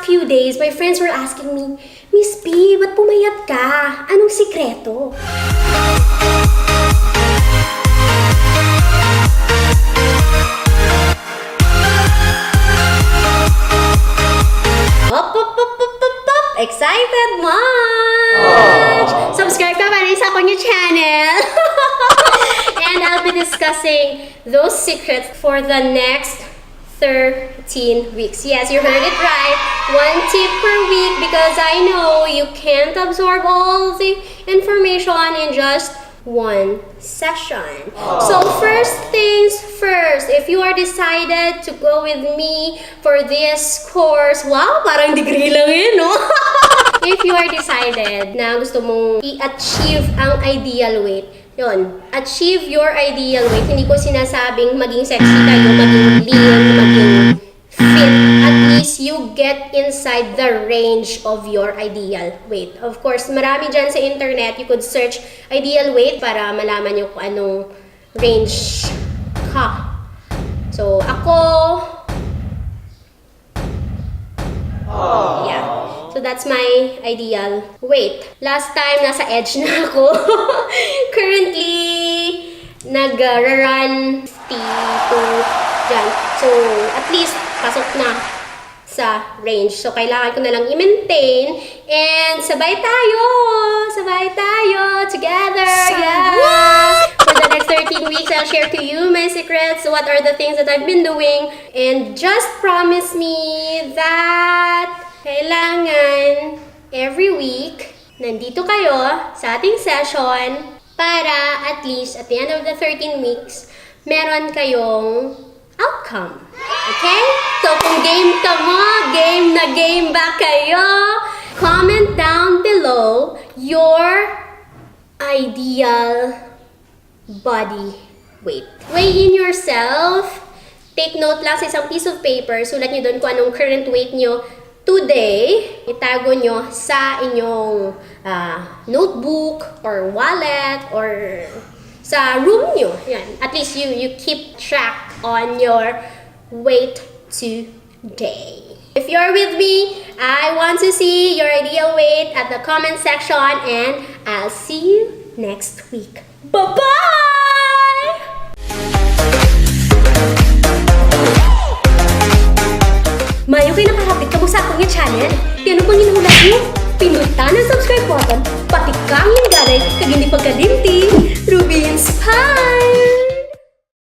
past few days, my friends were asking me, Miss P, ba't pumayat ka? Anong sikreto? Excited much! Subscribe ka pa rin sa akong channel. And I'll be discussing those secrets for the next 13 weeks. Yes, you heard it right. 1 tip per week because I know you can't absorb all the information in just one session. So first things first, if you are decided to go with me for this course, wow, parang degree lang yun, no? If you are decided na gusto mong i-achieve ang ideal weight, yun, achieve your ideal weight. Hindi ko sinasabing maging sexy kayo, maging lean, maging fit. At least you get inside the range of your ideal weight. Of course, marami dyan sa internet. You could search ideal weight para malaman nyo kung anong range ka. So, ako... Yeah. So, that's my ideal weight. Last time, nasa edge na ako. Currently, nag-run 52 dyan. So, at least, pasok na sa range. So, kailangan ko na lang i-maintain. And, sabay tayo! Sabay tayo! Together! Yeah! For the next 13 weeks, I'll share to you my secrets. What are the things that I've been doing. And just promise me that kailangan every week, nandito kayo sa ating session para at least at the end of the 13 weeks, meron kayong outcome. Okay? So kung game ka mo, game na game ba kayo? Comment down below your ideal body weight. Weigh in yourself. Take note lang sa isang piece of paper. Sulat nyo doon kung anong current weight nyo today. Itago nyo sa inyong notebook or wallet or sa room nyo. Yan. At least you keep track on your weight today. If you're with me, I want to see your ideal weight at the comment section and I'll see you next week. Bye-bye!